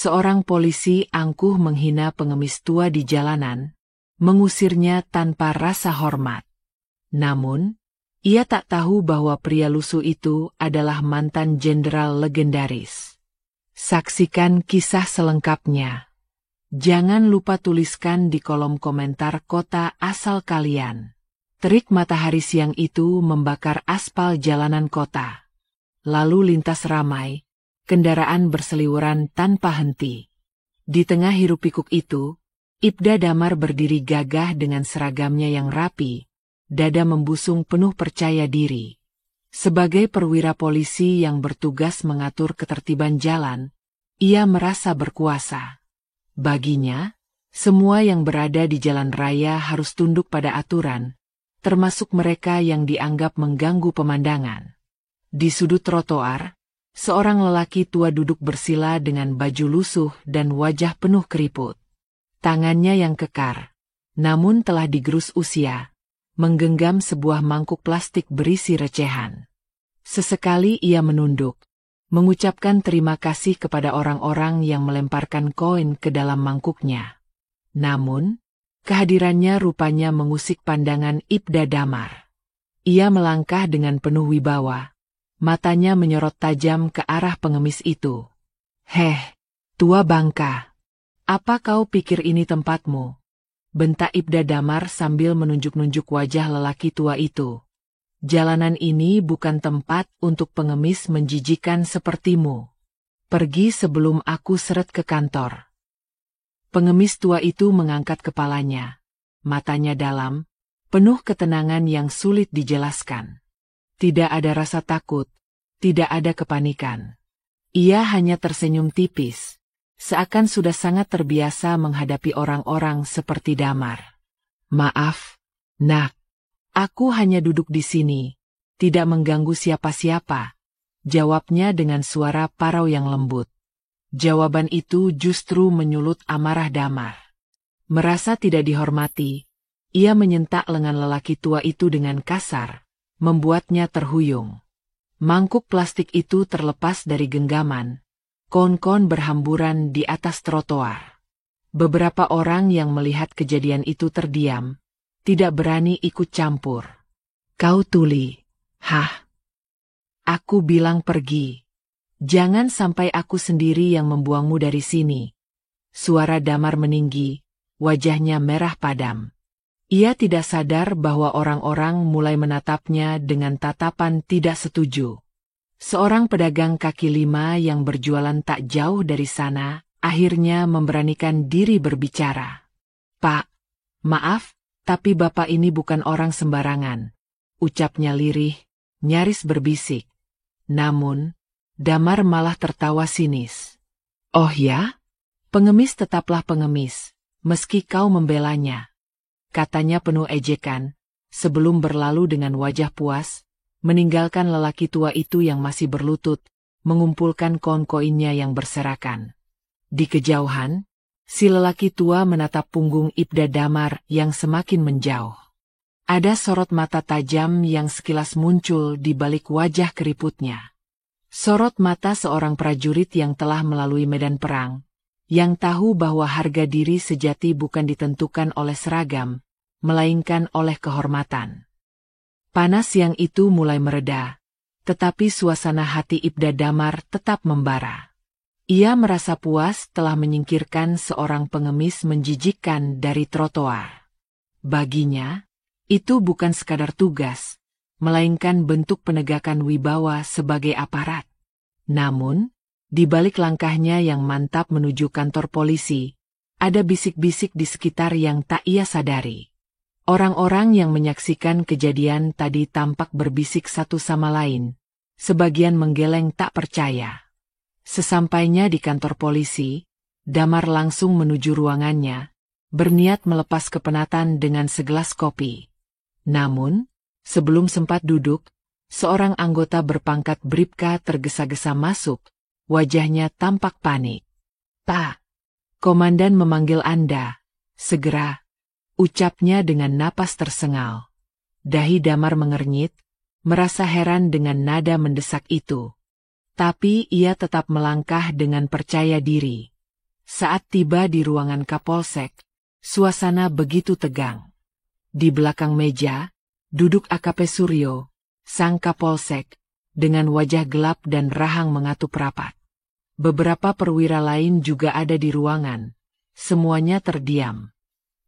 Seorang polisi angkuh menghina pengemis tua di jalanan, mengusirnya tanpa rasa hormat. Namun, ia tak tahu bahwa pria lusuh itu adalah mantan jenderal legendaris. Saksikan kisah selengkapnya. Jangan lupa tuliskan di kolom komentar kota asal kalian. Terik matahari siang itu membakar aspal jalanan kota. Lalu lintas ramai, kendaraan berseliweran tanpa henti. Di tengah hiruk-pikuk itu, Ibda Damar berdiri gagah dengan seragamnya yang rapi, dada membusung penuh percaya diri. Sebagai perwira polisi yang bertugas mengatur ketertiban jalan, ia merasa berkuasa. Baginya, semua yang berada di jalan raya harus tunduk pada aturan, termasuk mereka yang dianggap mengganggu pemandangan. Di sudut trotoar, seorang lelaki tua duduk bersila dengan baju lusuh dan wajah penuh keriput. Tangannya yang kekar, namun telah digerus usia, menggenggam sebuah mangkuk plastik berisi recehan. Sesekali ia menunduk, mengucapkan terima kasih kepada orang-orang yang melemparkan koin ke dalam mangkuknya. Namun, kehadirannya rupanya mengusik pandangan Ibda Damar. Ia melangkah dengan penuh wibawa, matanya menyorot tajam ke arah pengemis itu. "Heh, tua bangka, apa kau pikir ini tempatmu?" bentak Ibda Damar sambil menunjuk-nunjuk wajah lelaki tua itu. "Jalanan ini bukan tempat untuk pengemis menjijikan sepertimu. Pergi sebelum aku seret ke kantor." Pengemis tua itu mengangkat kepalanya. Matanya dalam, penuh ketenangan yang sulit dijelaskan. Tidak ada rasa takut, tidak ada kepanikan. Ia hanya tersenyum tipis, seakan sudah sangat terbiasa menghadapi orang-orang seperti Damar. "Maaf, Nak. Aku hanya duduk di sini, tidak mengganggu siapa-siapa," jawabnya dengan suara parau yang lembut. Jawaban itu justru menyulut amarah Damar. Merasa tidak dihormati, ia menyentak lengan lelaki tua itu dengan kasar, membuatnya terhuyung. Mangkuk plastik itu terlepas dari genggaman, kon-kon berhamburan di atas trotoar. Beberapa orang yang melihat kejadian itu terdiam, tidak berani ikut campur. "Kau tuli, hah? Aku bilang pergi. Jangan sampai aku sendiri yang membuangmu dari sini." Suara Damar meninggi, wajahnya merah padam. Ia tidak sadar bahwa orang-orang mulai menatapnya dengan tatapan tidak setuju. Seorang pedagang kaki lima yang berjualan tak jauh dari sana, akhirnya memberanikan diri berbicara. "Pak, maaf, tapi bapak ini bukan orang sembarangan," ucapnya lirih, nyaris berbisik. Namun, Damar malah tertawa sinis. "Oh ya? Pengemis tetaplah pengemis, meski kau membelanya," katanya penuh ejekan, sebelum berlalu dengan wajah puas, meninggalkan lelaki tua itu yang masih berlutut, mengumpulkan koin-koinnya yang berserakan. Di kejauhan, si lelaki tua menatap punggung Ibda Damar yang semakin menjauh. Ada sorot mata tajam yang sekilas muncul di balik wajah keriputnya. Sorot mata seorang prajurit yang telah melalui medan perang, yang tahu bahwa harga diri sejati bukan ditentukan oleh seragam, melainkan oleh kehormatan. Panas siang itu mulai mereda, tetapi suasana hati Ibda Damar tetap membara. Ia merasa puas telah menyingkirkan seorang pengemis menjijikkan dari trotoar. Baginya, itu bukan sekadar tugas, melainkan bentuk penegakan wibawa sebagai aparat. Namun, di balik langkahnya yang mantap menuju kantor polisi, ada bisik-bisik di sekitar yang tak ia sadari. Orang-orang yang menyaksikan kejadian tadi tampak berbisik satu sama lain, sebagian menggeleng tak percaya. Sesampainya di kantor polisi, Damar langsung menuju ruangannya, berniat melepas kepenatan dengan segelas kopi. Namun, sebelum sempat duduk, seorang anggota berpangkat Bribka tergesa-gesa masuk, wajahnya tampak panik. "Pak, komandan memanggil Anda, segera," ucapnya dengan napas tersengal. Dahi Damar mengernyit, merasa heran dengan nada mendesak itu. Tapi ia tetap melangkah dengan percaya diri. Saat tiba di ruangan Kapolsek, suasana begitu tegang. Di belakang meja, duduk AKP Suryo, sang Kapolsek, dengan wajah gelap dan rahang mengatup rapat. Beberapa perwira lain juga ada di ruangan. Semuanya terdiam.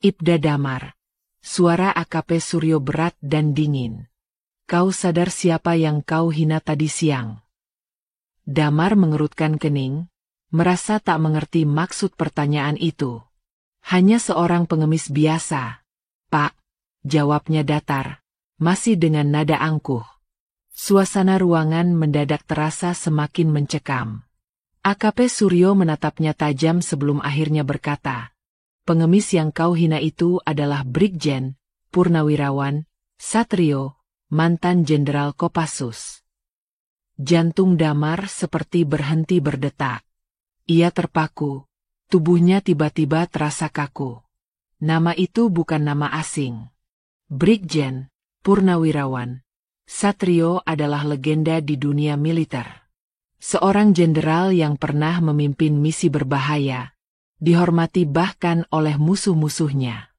Ibda Damar. Suara AKP Suryo berat dan dingin. Kau sadar siapa yang kau hina tadi siang? Damar mengerutkan kening, merasa tak mengerti maksud pertanyaan itu. Hanya seorang pengemis biasa. Pak, jawabnya datar, masih dengan nada angkuh. Suasana ruangan mendadak terasa semakin mencekam. AKP Suryo menatapnya tajam sebelum akhirnya berkata, pengemis yang kau hina itu adalah Brigjen Purnawirawan Satrio, mantan Jenderal Kopassus. Jantung Damar seperti berhenti berdetak. Ia terpaku, tubuhnya tiba-tiba terasa kaku. Nama itu bukan nama asing. Brigjen Purnawirawan Satrio adalah legenda di dunia militer. Seorang jenderal yang pernah memimpin misi berbahaya, dihormati bahkan oleh musuh-musuhnya.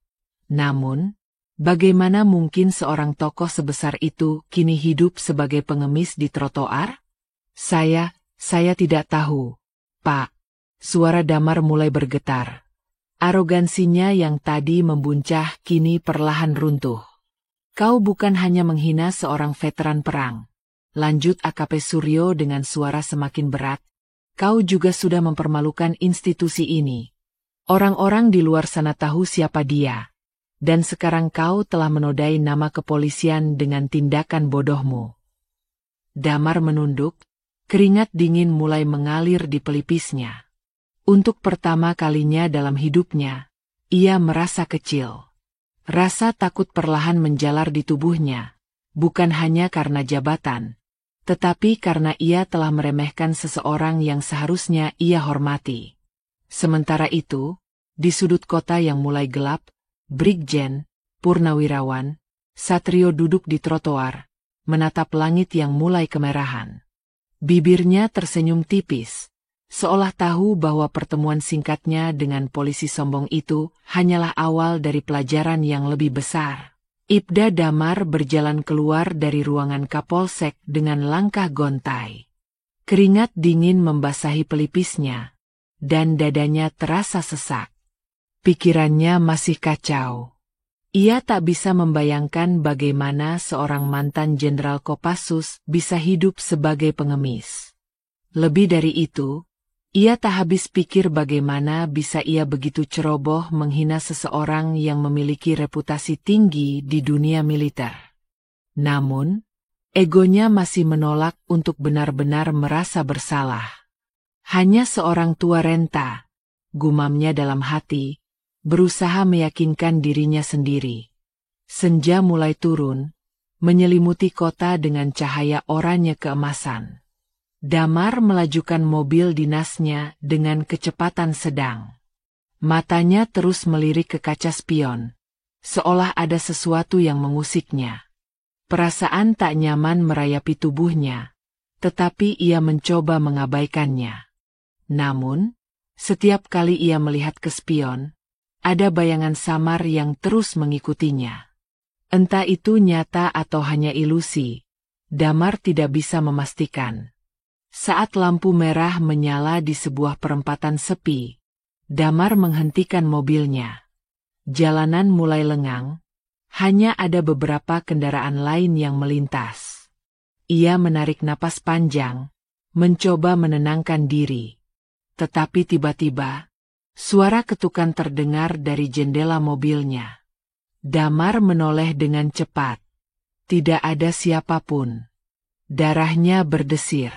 Namun, bagaimana mungkin seorang tokoh sebesar itu kini hidup sebagai pengemis di trotoar? Saya tidak tahu, Pak. Suara Damar mulai bergetar. Arogansinya yang tadi membuncah kini perlahan runtuh. Kau bukan hanya menghina seorang veteran perang. Lanjut AKP Suryo dengan suara semakin berat. Kau juga sudah mempermalukan institusi ini. Orang-orang di luar sana tahu siapa dia. Dan sekarang kau telah menodai nama kepolisian dengan tindakan bodohmu. Damar menunduk, keringat dingin mulai mengalir di pelipisnya. Untuk pertama kalinya dalam hidupnya, ia merasa kecil. Rasa takut perlahan menjalar di tubuhnya, bukan hanya karena jabatan, tetapi karena ia telah meremehkan seseorang yang seharusnya ia hormati. Sementara itu, di sudut kota yang mulai gelap, Brigjen Purnawirawan Satrio duduk di trotoar, menatap langit yang mulai kemerahan. Bibirnya tersenyum tipis, seolah tahu bahwa pertemuan singkatnya dengan polisi sombong itu hanyalah awal dari pelajaran yang lebih besar. Ibda Damar berjalan keluar dari ruangan Kapolsek dengan langkah gontai. Keringat dingin membasahi pelipisnya, dan dadanya terasa sesak. Pikirannya masih kacau. Ia tak bisa membayangkan bagaimana seorang mantan Jenderal Kopassus bisa hidup sebagai pengemis. Lebih dari itu, ia tak habis pikir bagaimana bisa ia begitu ceroboh menghina seseorang yang memiliki reputasi tinggi di dunia militer. Namun, egonya masih menolak untuk benar-benar merasa bersalah. Hanya seorang tua renta, gumamnya dalam hati, berusaha meyakinkan dirinya sendiri. Senja mulai turun, menyelimuti kota dengan cahaya oranye keemasan. Damar melajukan mobil dinasnya dengan kecepatan sedang. Matanya terus melirik ke kaca spion, seolah ada sesuatu yang mengusiknya. Perasaan tak nyaman merayapi tubuhnya, tetapi ia mencoba mengabaikannya. Namun, setiap kali ia melihat ke spion, ada bayangan samar yang terus mengikutinya. Entah itu nyata atau hanya ilusi, Damar tidak bisa memastikan. Saat lampu merah menyala di sebuah perempatan sepi, Damar menghentikan mobilnya. Jalanan mulai lengang, hanya ada beberapa kendaraan lain yang melintas. Ia menarik napas panjang, mencoba menenangkan diri. Tetapi tiba-tiba, suara ketukan terdengar dari jendela mobilnya. Damar menoleh dengan cepat. Tidak ada siapapun. Darahnya berdesir.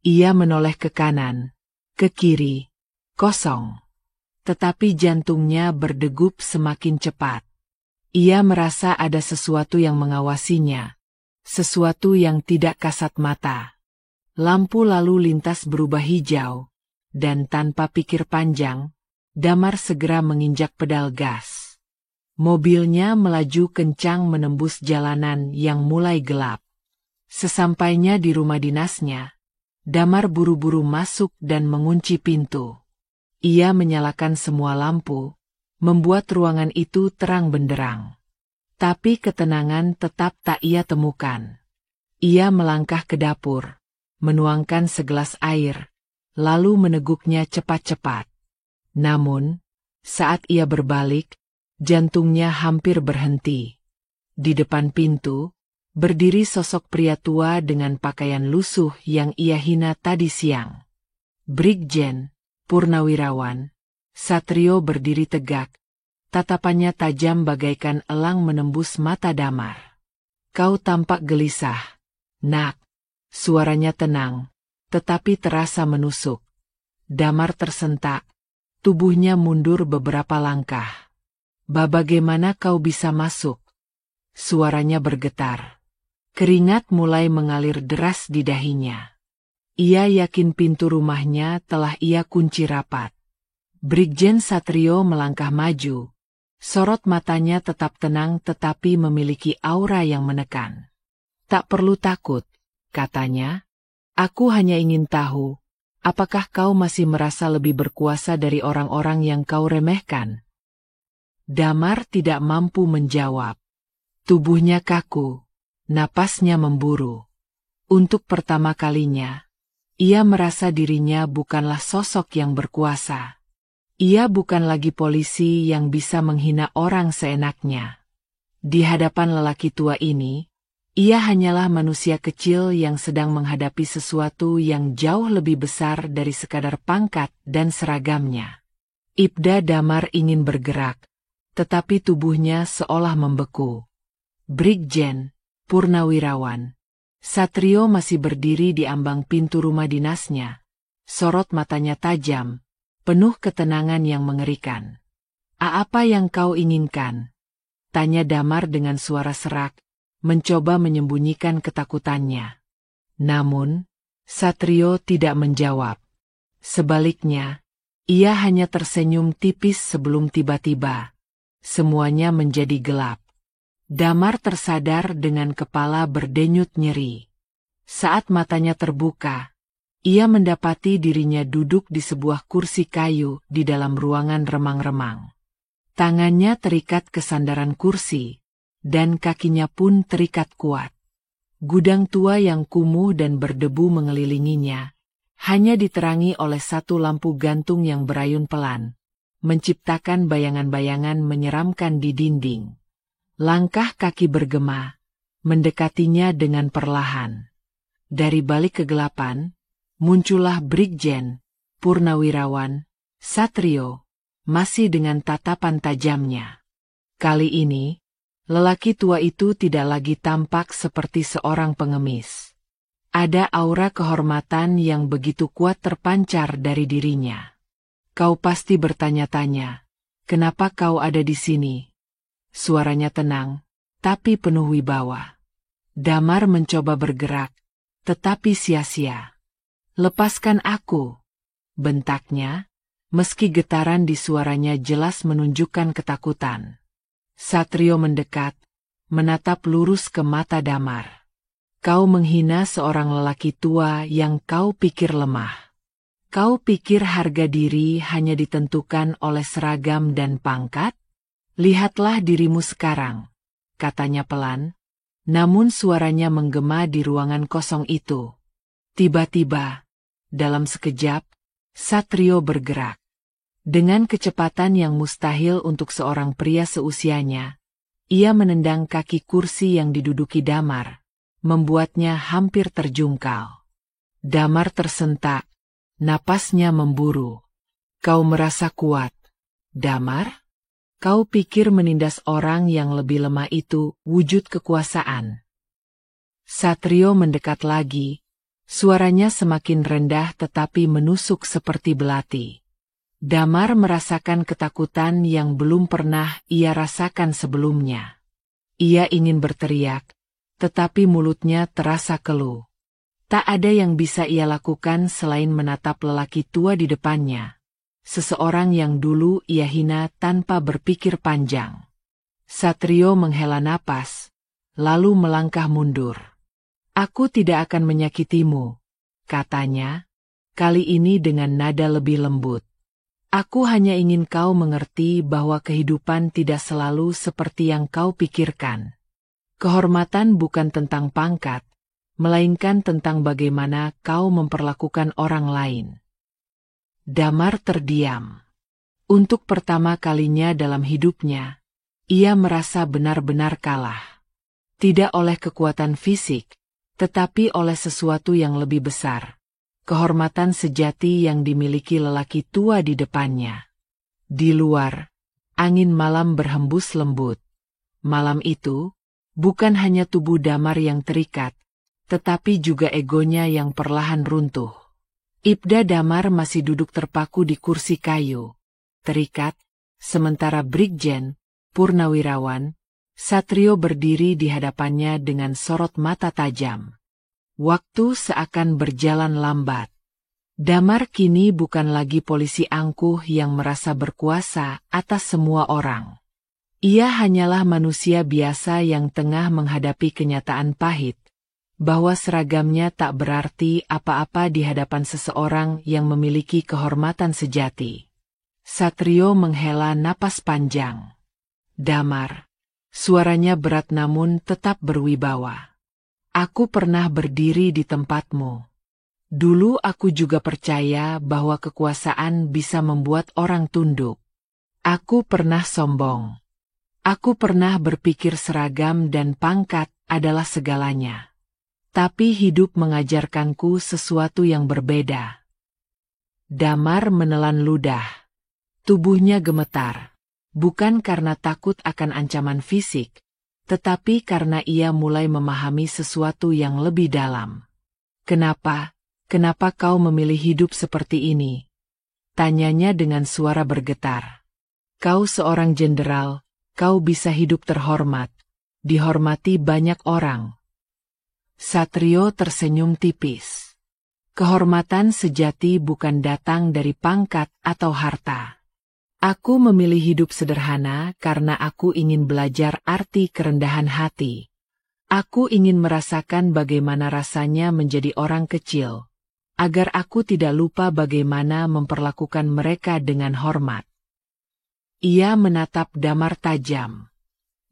Ia menoleh ke kanan, ke kiri, kosong. Tetapi jantungnya berdegup semakin cepat. Ia merasa ada sesuatu yang mengawasinya, sesuatu yang tidak kasat mata. Lampu lalu lintas berubah hijau, dan tanpa pikir panjang, Damar segera menginjak pedal gas. Mobilnya melaju kencang menembus jalanan yang mulai gelap. Sesampainya di rumah dinasnya, Damar buru-buru masuk dan mengunci pintu. Ia menyalakan semua lampu, membuat ruangan itu terang benderang. Tapi ketenangan tetap tak ia temukan. Ia melangkah ke dapur, menuangkan segelas air, lalu meneguknya cepat-cepat. Namun, saat ia berbalik, jantungnya hampir berhenti. Di depan pintu, berdiri sosok pria tua dengan pakaian lusuh yang ia hina tadi siang. Brigjen Purnawirawan Satrio berdiri tegak, tatapannya tajam bagaikan elang menembus mata Damar. Kau tampak gelisah, nak. Suaranya tenang, tetapi terasa menusuk. Damar tersentak, tubuhnya mundur beberapa langkah. Bagaimana kau bisa masuk? Suaranya bergetar. Keringat mulai mengalir deras di dahinya. Ia yakin pintu rumahnya telah ia kunci rapat. Brigjen Satrio melangkah maju. Sorot matanya tetap tenang tetapi memiliki aura yang menekan. Tak perlu takut, katanya. Aku hanya ingin tahu, apakah kau masih merasa lebih berkuasa dari orang-orang yang kau remehkan? Damar tidak mampu menjawab. Tubuhnya kaku, napasnya memburu. Untuk pertama kalinya, ia merasa dirinya bukanlah sosok yang berkuasa. Ia bukan lagi polisi yang bisa menghina orang seenaknya. Di hadapan lelaki tua ini, ia hanyalah manusia kecil yang sedang menghadapi sesuatu yang jauh lebih besar dari sekadar pangkat dan seragamnya. Ibda Damar ingin bergerak, tetapi tubuhnya seolah membeku. Brigjen Purnawirawan Satrio masih berdiri di ambang pintu rumah dinasnya. Sorot matanya tajam, penuh ketenangan yang mengerikan. Apa yang kau inginkan? Tanya Damar dengan suara serak, mencoba menyembunyikan ketakutannya. Namun, Satrio tidak menjawab. Sebaliknya, ia hanya tersenyum tipis sebelum tiba-tiba semuanya menjadi gelap. Damar tersadar dengan kepala berdenyut nyeri. Saat matanya terbuka, ia mendapati dirinya duduk di sebuah kursi kayu di dalam ruangan remang-remang. Tangannya terikat ke sandaran kursi, dan kakinya pun terikat kuat. Gudang tua yang kumuh dan berdebu mengelilinginya, hanya diterangi oleh satu lampu gantung yang berayun pelan, menciptakan bayangan-bayangan menyeramkan di dinding. Langkah kaki bergema, mendekatinya dengan perlahan. Dari balik kegelapan, muncullah Brigjen Purnawirawan Satrio, masih dengan tatapan tajamnya. Kali ini, lelaki tua itu tidak lagi tampak seperti seorang pengemis. Ada aura kehormatan yang begitu kuat terpancar dari dirinya. Kau pasti bertanya-tanya, kenapa kau ada di sini? Suaranya tenang, tapi penuh wibawa. Damar mencoba bergerak, tetapi sia-sia. Lepaskan aku, bentaknya, meski getaran di suaranya jelas menunjukkan ketakutan. Satrio mendekat, menatap lurus ke mata Damar. Kau menghina seorang lelaki tua yang kau pikir lemah. Kau pikir harga diri hanya ditentukan oleh seragam dan pangkat? Lihatlah dirimu sekarang, katanya pelan, namun suaranya menggema di ruangan kosong itu. Tiba-tiba, dalam sekejap, Satrio bergerak. Dengan kecepatan yang mustahil untuk seorang pria seusianya, ia menendang kaki kursi yang diduduki Damar, membuatnya hampir terjungkal. Damar tersentak, napasnya memburu. Kau merasa kuat, Damar? Kau pikir menindas orang yang lebih lemah itu wujud kekuasaan? Satrio mendekat lagi, suaranya semakin rendah tetapi menusuk seperti belati. Damar merasakan ketakutan yang belum pernah ia rasakan sebelumnya. Ia ingin berteriak, tetapi mulutnya terasa keluh. Tak ada yang bisa ia lakukan selain menatap lelaki tua di depannya. Seseorang yang dulu ia hina tanpa berpikir panjang. Satrio menghela napas, lalu melangkah mundur. Aku tidak akan menyakitimu, katanya, kali ini dengan nada lebih lembut. Aku hanya ingin kau mengerti bahwa kehidupan tidak selalu seperti yang kau pikirkan. Kehormatan bukan tentang pangkat, melainkan tentang bagaimana kau memperlakukan orang lain. Damar terdiam. Untuk pertama kalinya dalam hidupnya, ia merasa benar-benar kalah. Tidak oleh kekuatan fisik, tetapi oleh sesuatu yang lebih besar. Kehormatan sejati yang dimiliki lelaki tua di depannya. Di luar, angin malam berhembus lembut. Malam itu, bukan hanya tubuh Damar yang terikat, tetapi juga egonya yang perlahan runtuh. Ibda Damar masih duduk terpaku di kursi kayu, terikat, sementara Brigjen Purnawirawan Satrio berdiri di hadapannya dengan sorot mata tajam. Waktu seakan berjalan lambat. Damar kini bukan lagi polisi angkuh yang merasa berkuasa atas semua orang. Ia hanyalah manusia biasa yang tengah menghadapi kenyataan pahit, bahwa seragamnya tak berarti apa-apa di hadapan seseorang yang memiliki kehormatan sejati. Satrio menghela napas panjang. Damar. Suaranya berat namun tetap berwibawa. Aku pernah berdiri di tempatmu. Dulu aku juga percaya bahwa kekuasaan bisa membuat orang tunduk. Aku pernah sombong. Aku pernah berpikir seragam dan pangkat adalah segalanya. Tapi hidup mengajarkanku sesuatu yang berbeda. Damar menelan ludah. Tubuhnya gemetar. Bukan karena takut akan ancaman fisik, tetapi karena ia mulai memahami sesuatu yang lebih dalam. Kenapa kau memilih hidup seperti ini? Tanyanya dengan suara bergetar. Kau seorang jenderal, kau bisa hidup terhormat, dihormati banyak orang. Satrio tersenyum tipis. Kehormatan sejati bukan datang dari pangkat atau harta. Aku memilih hidup sederhana karena aku ingin belajar arti kerendahan hati. Aku ingin merasakan bagaimana rasanya menjadi orang kecil, agar aku tidak lupa bagaimana memperlakukan mereka dengan hormat. Ia menatap Damar tajam.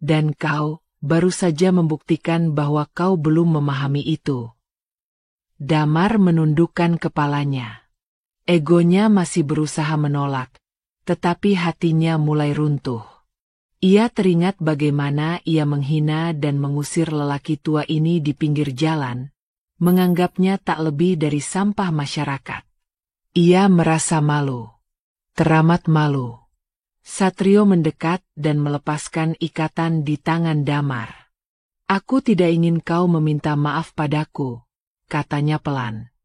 Dan kau baru saja membuktikan bahwa kau belum memahami itu. Damar menundukkan kepalanya. Egonya masih berusaha menolak. Tetapi hatinya mulai runtuh. Ia teringat bagaimana ia menghina dan mengusir lelaki tua ini di pinggir jalan, menganggapnya tak lebih dari sampah masyarakat. Ia merasa malu. Teramat malu. Satrio mendekat dan melepaskan ikatan di tangan Damar. Aku tidak ingin kau meminta maaf padaku, katanya pelan.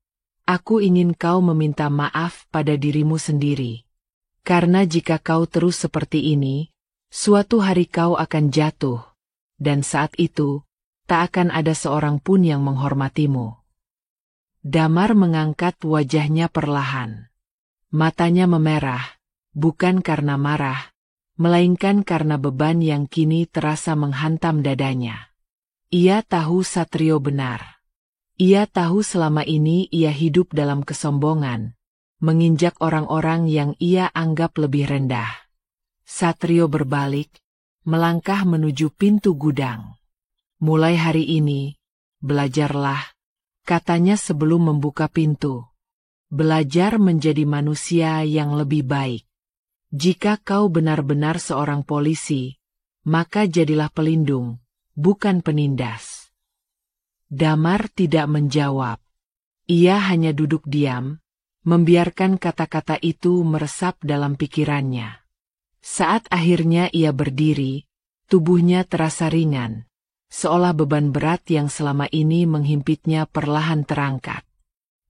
Aku ingin kau meminta maaf pada dirimu sendiri. Karena jika kau terus seperti ini, suatu hari kau akan jatuh, dan saat itu, tak akan ada seorang pun yang menghormatimu. Damar mengangkat wajahnya perlahan. Matanya memerah, bukan karena marah, melainkan karena beban yang kini terasa menghantam dadanya. Ia tahu Satrio benar. Ia tahu selama ini ia hidup dalam kesombongan, menginjak orang-orang yang ia anggap lebih rendah. Satrio berbalik, melangkah menuju pintu gudang. Mulai hari ini, belajarlah, katanya sebelum membuka pintu. Belajar menjadi manusia yang lebih baik. Jika kau benar-benar seorang polisi, maka jadilah pelindung, bukan penindas. Damar tidak menjawab. Ia hanya duduk diam, membiarkan kata-kata itu meresap dalam pikirannya. Saat akhirnya ia berdiri, tubuhnya terasa ringan, seolah beban berat yang selama ini menghimpitnya perlahan terangkat.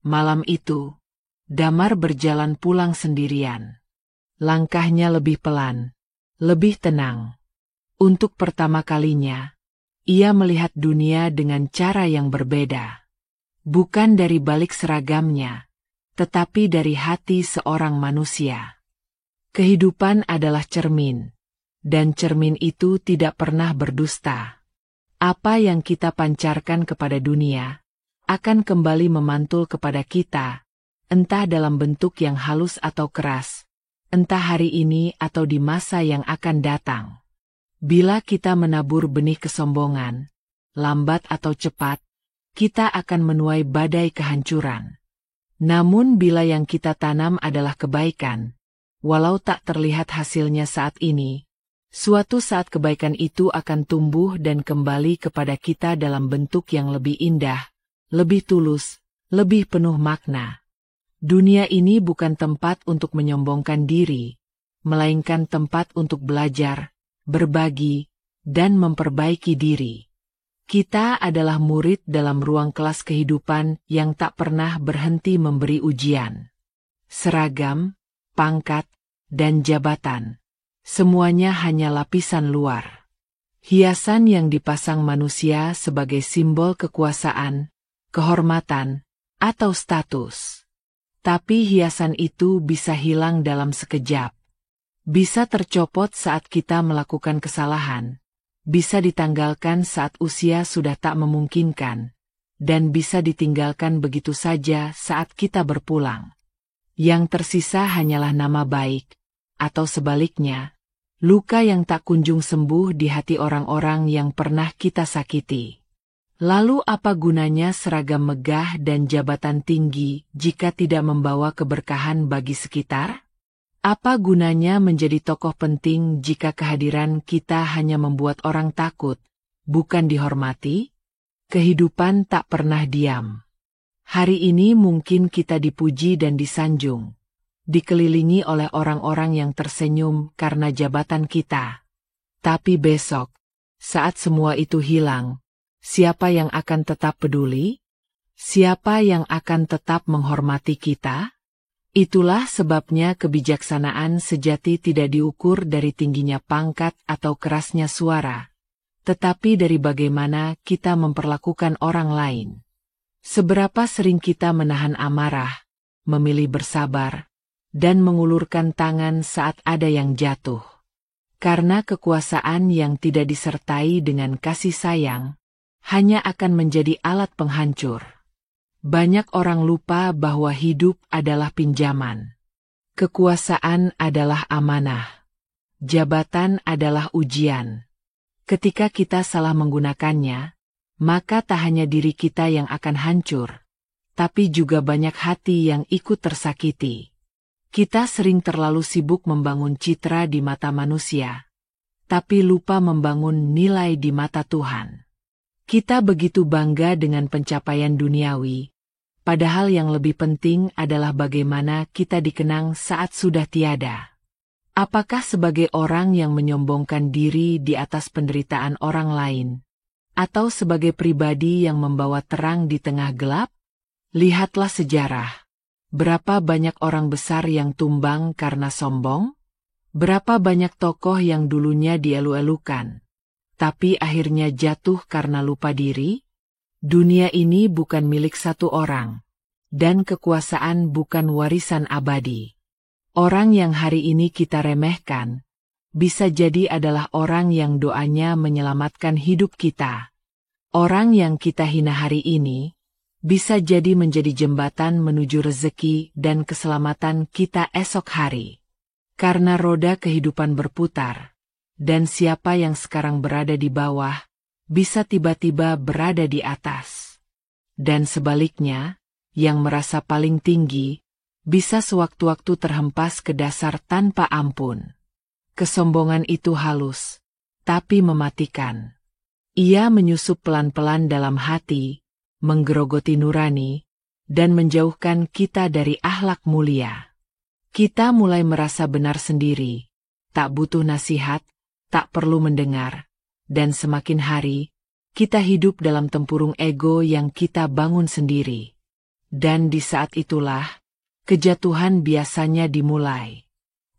Malam itu, Damar berjalan pulang sendirian. Langkahnya lebih pelan, lebih tenang. Untuk pertama kalinya, ia melihat dunia dengan cara yang berbeda. Bukan dari balik seragamnya, tetapi dari hati seorang manusia. Kehidupan adalah cermin, dan cermin itu tidak pernah berdusta. Apa yang kita pancarkan kepada dunia, akan kembali memantul kepada kita, entah dalam bentuk yang halus atau keras, entah hari ini atau di masa yang akan datang. Bila kita menabur benih kesombongan, lambat atau cepat, kita akan menuai badai kehancuran. Namun bila yang kita tanam adalah kebaikan, walau tak terlihat hasilnya saat ini, suatu saat kebaikan itu akan tumbuh dan kembali kepada kita dalam bentuk yang lebih indah, lebih tulus, lebih penuh makna. Dunia ini bukan tempat untuk menyombongkan diri, melainkan tempat untuk belajar, berbagi, dan memperbaiki diri. Kita adalah murid dalam ruang kelas kehidupan yang tak pernah berhenti memberi ujian. Seragam, pangkat, dan jabatan, semuanya hanya lapisan luar. Hiasan yang dipasang manusia sebagai simbol kekuasaan, kehormatan, atau status. Tapi hiasan itu bisa hilang dalam sekejap. Bisa tercopot saat kita melakukan kesalahan, bisa ditanggalkan saat usia sudah tak memungkinkan, dan bisa ditinggalkan begitu saja saat kita berpulang. Yang tersisa hanyalah nama baik, atau sebaliknya, luka yang tak kunjung sembuh di hati orang-orang yang pernah kita sakiti. Lalu apa gunanya seragam megah dan jabatan tinggi jika tidak membawa keberkahan bagi sekitar? Apa gunanya menjadi tokoh penting jika kehadiran kita hanya membuat orang takut, bukan dihormati? Kehidupan tak pernah diam. Hari ini mungkin kita dipuji dan disanjung, dikelilingi oleh orang-orang yang tersenyum karena jabatan kita. Tapi besok, saat semua itu hilang, siapa yang akan tetap peduli? Siapa yang akan tetap menghormati kita? Itulah sebabnya kebijaksanaan sejati tidak diukur dari tingginya pangkat atau kerasnya suara, tetapi dari bagaimana kita memperlakukan orang lain. Seberapa sering kita menahan amarah, memilih bersabar, dan mengulurkan tangan saat ada yang jatuh. Karena kekuasaan yang tidak disertai dengan kasih sayang, hanya akan menjadi alat penghancur. Banyak orang lupa bahwa hidup adalah pinjaman. Kekuasaan adalah amanah. Jabatan adalah ujian. Ketika kita salah menggunakannya, maka tak hanya diri kita yang akan hancur, tapi juga banyak hati yang ikut tersakiti. Kita sering terlalu sibuk membangun citra di mata manusia, tapi lupa membangun nilai di mata Tuhan. Kita begitu bangga dengan pencapaian duniawi, padahal yang lebih penting adalah bagaimana kita dikenang saat sudah tiada. Apakah sebagai orang yang menyombongkan diri di atas penderitaan orang lain, atau sebagai pribadi yang membawa terang di tengah gelap? Lihatlah sejarah. Berapa banyak orang besar yang tumbang karena sombong? Berapa banyak tokoh yang dulunya dielu-elukan, tapi akhirnya jatuh karena lupa diri? Dunia ini bukan milik satu orang, dan kekuasaan bukan warisan abadi. Orang yang hari ini kita remehkan, bisa jadi adalah orang yang doanya menyelamatkan hidup kita. Orang yang kita hina hari ini, bisa jadi menjadi jembatan menuju rezeki dan keselamatan kita esok hari. Karena roda kehidupan berputar, dan siapa yang sekarang berada di bawah, bisa tiba-tiba berada di atas. Dan sebaliknya, yang merasa paling tinggi, bisa sewaktu-waktu terhempas ke dasar tanpa ampun. Kesombongan itu halus, tapi mematikan. Ia menyusup pelan-pelan dalam hati, menggerogoti nurani, dan menjauhkan kita dari akhlak mulia. Kita mulai merasa benar sendiri, tak butuh nasihat, tak perlu mendengar, dan semakin hari, kita hidup dalam tempurung ego yang kita bangun sendiri. Dan di saat itulah, kejatuhan biasanya dimulai.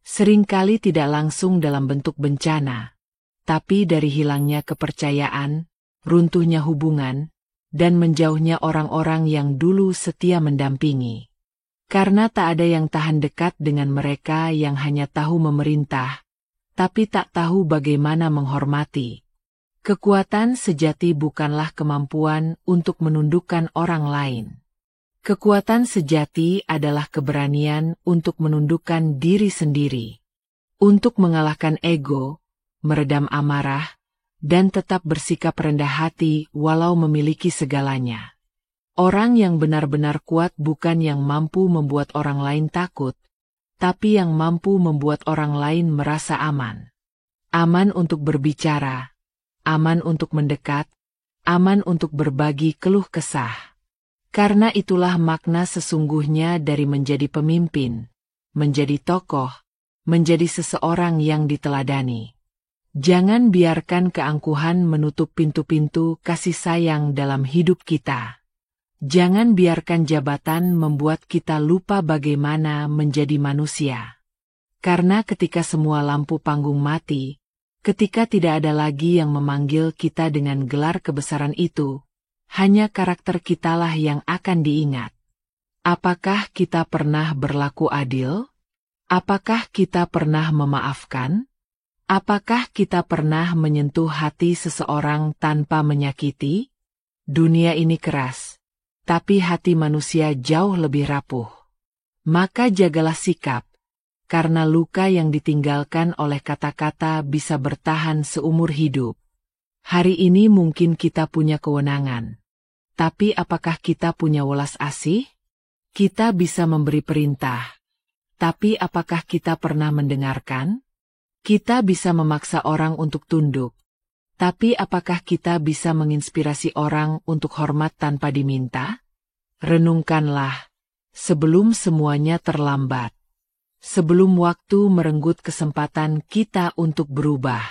Seringkali tidak langsung dalam bentuk bencana, tapi dari hilangnya kepercayaan, runtuhnya hubungan, dan menjauhnya orang-orang yang dulu setia mendampingi. Karena tak ada yang tahan dekat dengan mereka yang hanya tahu memerintah, tapi tak tahu bagaimana menghormati. Kekuatan sejati bukanlah kemampuan untuk menundukkan orang lain. Kekuatan sejati adalah keberanian untuk menundukkan diri sendiri, untuk mengalahkan ego, meredam amarah, dan tetap bersikap rendah hati walau memiliki segalanya. Orang yang benar-benar kuat bukan yang mampu membuat orang lain takut, tapi yang mampu membuat orang lain merasa aman. Aman untuk berbicara, aman untuk mendekat, aman untuk berbagi keluh kesah. Karena itulah makna sesungguhnya dari menjadi pemimpin, menjadi tokoh, menjadi seseorang yang diteladani. Jangan biarkan keangkuhan menutup pintu-pintu kasih sayang dalam hidup kita. Jangan biarkan jabatan membuat kita lupa bagaimana menjadi manusia. Karena ketika semua lampu panggung mati, ketika tidak ada lagi yang memanggil kita dengan gelar kebesaran itu, hanya karakter kitalah yang akan diingat. Apakah kita pernah berlaku adil? Apakah kita pernah memaafkan? Apakah kita pernah menyentuh hati seseorang tanpa menyakiti? Dunia ini keras, tapi hati manusia jauh lebih rapuh. Maka jagalah sikap, karena luka yang ditinggalkan oleh kata-kata bisa bertahan seumur hidup. Hari ini mungkin kita punya kewenangan, tapi apakah kita punya welas asih? Kita bisa memberi perintah, tapi apakah kita pernah mendengarkan? Kita bisa memaksa orang untuk tunduk, tapi apakah kita bisa menginspirasi orang untuk hormat tanpa diminta? Renungkanlah, sebelum semuanya terlambat. Sebelum waktu merenggut kesempatan kita untuk berubah.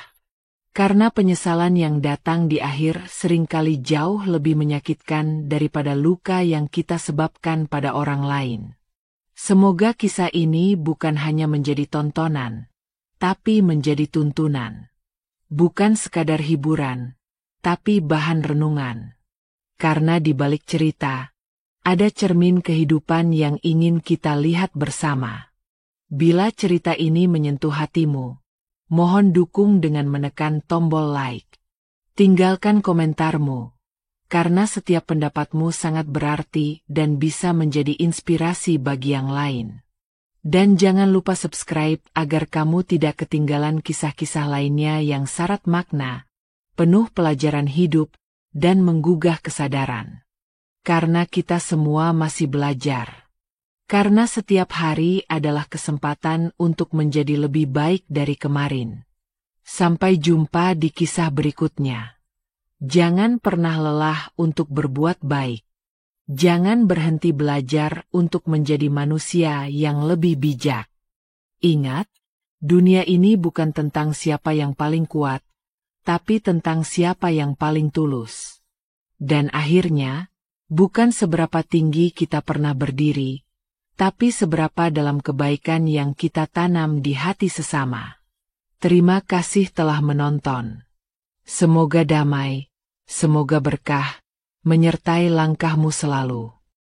Karena penyesalan yang datang di akhir seringkali jauh lebih menyakitkan daripada luka yang kita sebabkan pada orang lain. Semoga kisah ini bukan hanya menjadi tontonan, tapi menjadi tuntunan. Bukan sekadar hiburan, tapi bahan renungan. Karena di balik cerita, ada cermin kehidupan yang ingin kita lihat bersama. Bila cerita ini menyentuh hatimu, mohon dukung dengan menekan tombol like. Tinggalkan komentarmu, karena setiap pendapatmu sangat berarti dan bisa menjadi inspirasi bagi yang lain. Dan jangan lupa subscribe agar kamu tidak ketinggalan kisah-kisah lainnya yang syarat makna, penuh pelajaran hidup, dan menggugah kesadaran. Karena kita semua masih belajar. Karena setiap hari adalah kesempatan untuk menjadi lebih baik dari kemarin. Sampai jumpa di kisah berikutnya. Jangan pernah lelah untuk berbuat baik. Jangan berhenti belajar untuk menjadi manusia yang lebih bijak. Ingat, dunia ini bukan tentang siapa yang paling kuat, tapi tentang siapa yang paling tulus. Dan akhirnya, bukan seberapa tinggi kita pernah berdiri, tapi seberapa dalam kebaikan yang kita tanam di hati sesama. Terima kasih telah menonton. Semoga damai, semoga berkah, menyertai langkahmu selalu.